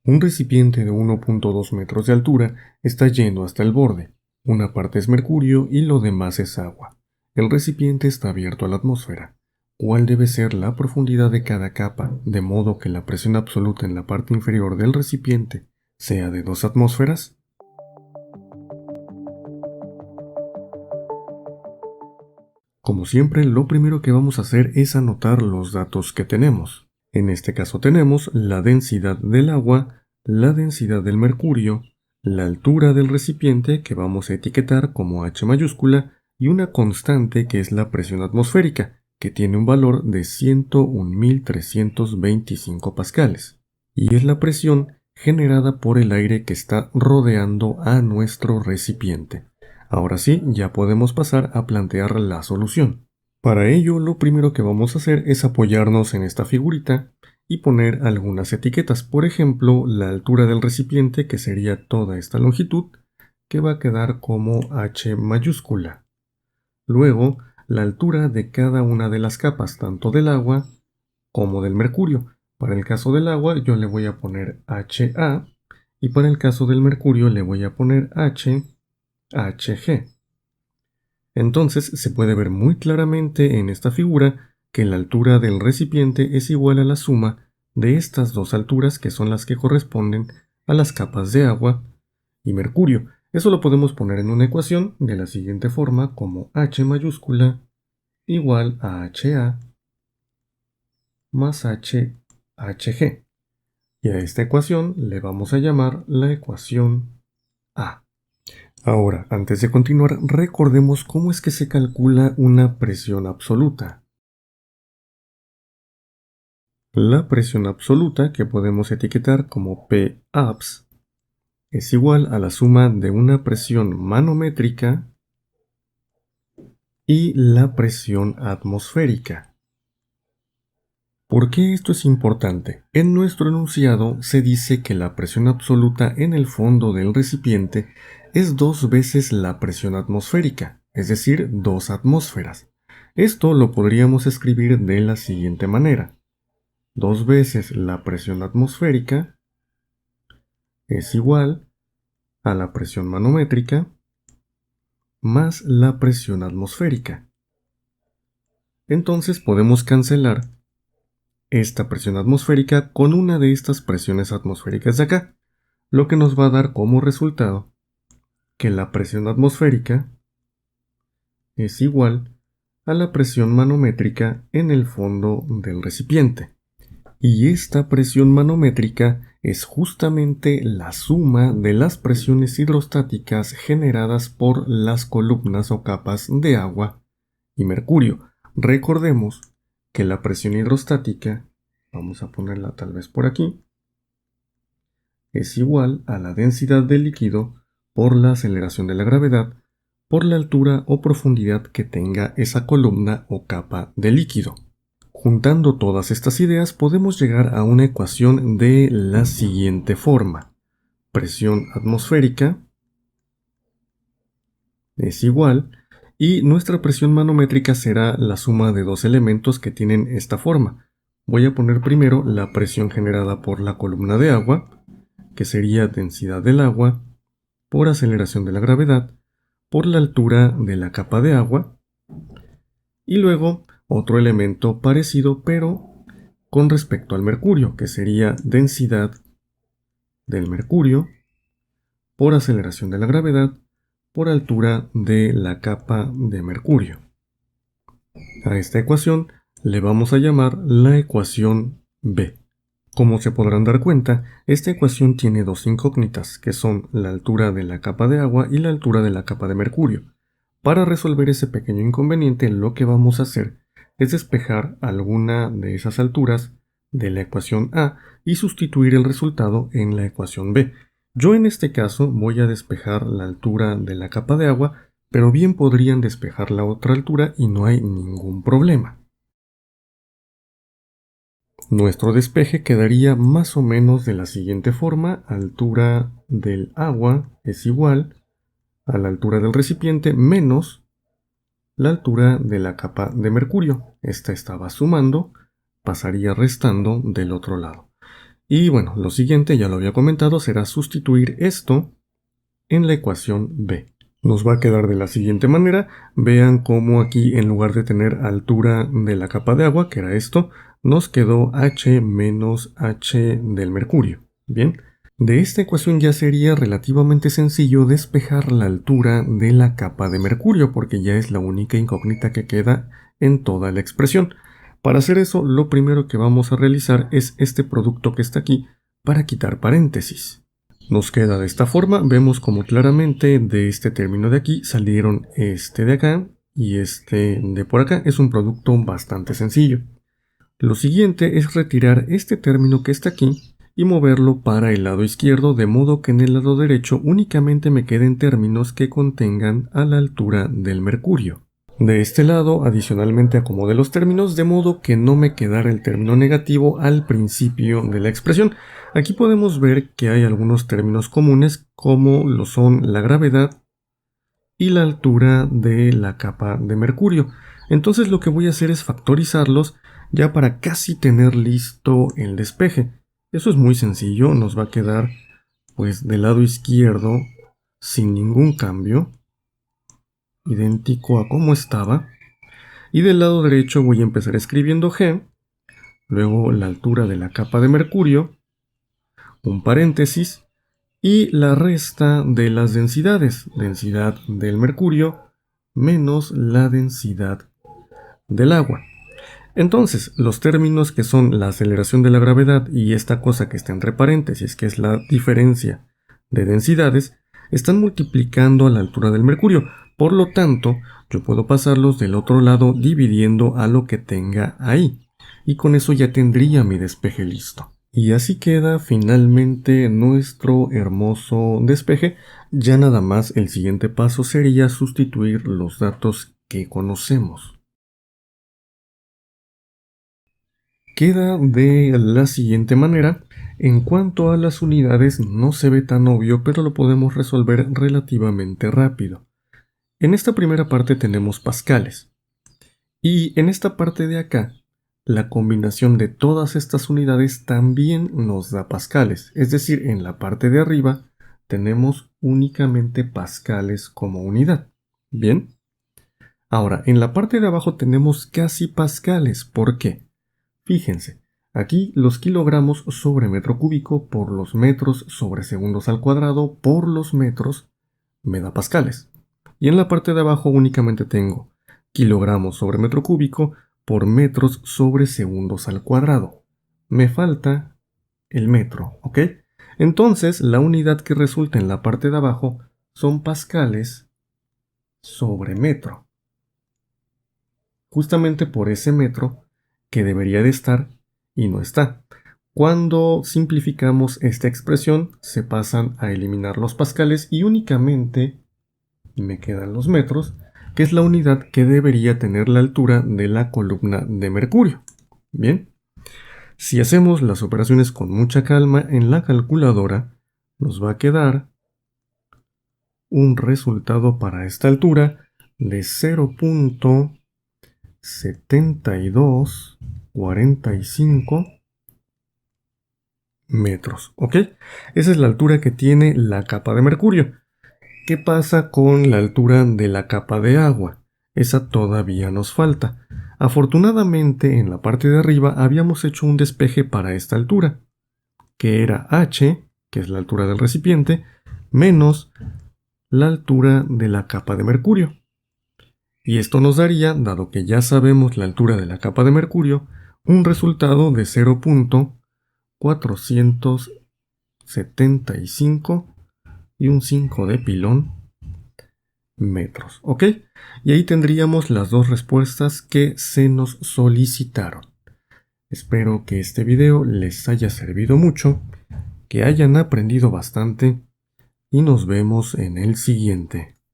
Un recipiente de 1.2 metros de altura está lleno hasta el borde. Una parte es mercurio y lo demás es agua. El recipiente está abierto a la atmósfera. ¿Cuál debe ser la profundidad de cada capa, de modo que la presión absoluta en la parte inferior del recipiente sea de 2 atmósferas? Como siempre, lo primero que vamos a hacer es anotar los datos que tenemos. En este caso tenemos la densidad del agua, la densidad del mercurio, la altura del recipiente que vamos a etiquetar como H mayúscula y una constante que es la presión atmosférica, que tiene un valor de 101.325 pascales. Y es la presión generada por el aire que está rodeando a nuestro recipiente. Ahora sí, ya podemos pasar a plantear la solución. Para ello, lo primero que vamos a hacer es apoyarnos en esta figurita y poner algunas etiquetas. Por ejemplo, la altura del recipiente, que sería toda esta longitud, que va a quedar como H mayúscula. Luego, la altura de cada una de las capas, tanto del agua como del mercurio. Para el caso del agua, yo le voy a poner HA y para el caso del mercurio le voy a poner HG. Entonces se puede ver muy claramente en esta figura que la altura del recipiente es igual a la suma de estas dos alturas que son las que corresponden a las capas de agua y mercurio. Eso lo podemos poner en una ecuación de la siguiente forma como H mayúscula igual a HA más HG. Y a esta ecuación le vamos a llamar la ecuación A. Ahora, antes de continuar, recordemos cómo es que se calcula una presión absoluta. La presión absoluta, que podemos etiquetar como P_abs, es igual a la suma de una presión manométrica y la presión atmosférica. ¿Por qué esto es importante? En nuestro enunciado se dice que la presión absoluta en el fondo del recipiente es 2 veces la presión atmosférica, es decir, 2 atmósferas. Esto lo podríamos escribir de la siguiente manera. 2 veces la presión atmosférica es igual a la presión manométrica más la presión atmosférica. Entonces podemos cancelar esta presión atmosférica con una de estas presiones atmosféricas de acá, lo que nos va a dar como resultado que la presión atmosférica es igual a la presión manométrica en el fondo del recipiente. Y esta presión manométrica es justamente la suma de las presiones hidrostáticas generadas por las columnas o capas de agua y mercurio. Recordemos que la presión hidrostática, vamos a ponerla tal vez por aquí, es igual a la densidad del líquido por la aceleración de la gravedad por la altura o profundidad que tenga esa columna o capa de líquido. Juntando todas estas ideas podemos llegar a una ecuación de la siguiente forma. Presión atmosférica es igual y nuestra presión manométrica será la suma de dos elementos que tienen esta forma. Voy a poner primero la presión generada por la columna de agua, que sería densidad del agua por aceleración de la gravedad por la altura de la capa de agua, y luego otro elemento parecido pero con respecto al mercurio, que sería densidad del mercurio por aceleración de la gravedad por altura de la capa de mercurio. A esta ecuación le vamos a llamar la ecuación B. Como se podrán dar cuenta, esta ecuación tiene dos incógnitas, que son la altura de la capa de agua y la altura de la capa de mercurio. Para resolver ese pequeño inconveniente, lo que vamos a hacer es despejar alguna de esas alturas de la ecuación A y sustituir el resultado en la ecuación B. Yo en este caso voy a despejar la altura de la capa de agua, pero bien podrían despejar la otra altura y no hay ningún problema. Nuestro despeje quedaría más o menos de la siguiente forma: altura del agua es igual a la altura del recipiente menos la altura de la capa de mercurio. Esta estaba sumando, pasaría restando del otro lado. Y bueno, lo siguiente, ya lo había comentado, será sustituir esto en la ecuación B. Nos va a quedar de la siguiente manera. Vean cómo aquí, en lugar de tener altura de la capa de agua, que era esto, nos quedó H menos H del mercurio. Bien, de esta ecuación ya sería relativamente sencillo despejar la altura de la capa de mercurio, porque ya es la única incógnita que queda en toda la expresión. Para hacer eso, lo primero que vamos a realizar es este producto que está aquí para quitar paréntesis. Nos queda de esta forma. Vemos como claramente de este término de aquí salieron este de acá y este de por acá. Es un producto bastante sencillo. Lo siguiente es retirar este término que está aquí y moverlo para el lado izquierdo, de modo que en el lado derecho únicamente me queden términos que contengan a la altura del mercurio. De este lado, adicionalmente acomodé los términos de modo que no me quedara el término negativo al principio de la expresión. Aquí podemos ver que hay algunos términos comunes, como lo son la gravedad y la altura de la capa de mercurio. Entonces lo que voy a hacer es factorizarlos ya para casi tener listo el despeje. Eso es muy sencillo, nos va a quedar pues del lado izquierdo sin ningún cambio, idéntico a como estaba. Y del lado derecho voy a empezar escribiendo G, luego la altura de la capa de mercurio, un paréntesis, y la resta de las densidades, densidad del mercurio menos la densidad del agua. Entonces, los términos que son la aceleración de la gravedad y esta cosa que está entre paréntesis, que es la diferencia de densidades, están multiplicando a la altura del mercurio. Por lo tanto, yo puedo pasarlos del otro lado dividiendo a lo que tenga ahí. Y con eso ya tendría mi despeje listo. Y así queda finalmente nuestro hermoso despeje. Ya nada más el siguiente paso sería sustituir los datos que conocemos. Queda de la siguiente manera. En cuanto a las unidades no se ve tan obvio, pero lo podemos resolver relativamente rápido. En esta primera parte tenemos pascales. Y en esta parte de acá, la combinación de todas estas unidades también nos da pascales. Es decir, en la parte de arriba tenemos únicamente pascales como unidad. Bien. Ahora, en la parte de abajo tenemos casi pascales. ¿Por qué? Fíjense, aquí los kilogramos sobre metro cúbico por los metros sobre segundos al cuadrado por los metros me da pascales. Y en la parte de abajo únicamente tengo kilogramos sobre metro cúbico por metros sobre segundos al cuadrado. Me falta el metro, ¿ok? Entonces, la unidad que resulta en la parte de abajo son pascales sobre metro. Justamente por ese metro que debería de estar y no está. Cuando simplificamos esta expresión, se pasan a eliminar los pascales y únicamente me quedan los metros, que es la unidad que debería tener la altura de la columna de mercurio. Bien, si hacemos las operaciones con mucha calma en la calculadora, nos va a quedar un resultado para esta altura de 0.7245 metros, ¿ok? Esa es la altura que tiene la capa de mercurio. ¿Qué pasa con la altura de la capa de agua? Esa todavía nos falta. Afortunadamente, en la parte de arriba habíamos hecho un despeje para esta altura, que era H, que es la altura del recipiente, menos la altura de la capa de mercurio. Y esto nos daría, dado que ya sabemos la altura de la capa de mercurio, un resultado de 0.475 y un 5 de pilón metros, ¿ok? Y ahí tendríamos las dos respuestas que se nos solicitaron. Espero que este video les haya servido mucho, que hayan aprendido bastante y nos vemos en el siguiente.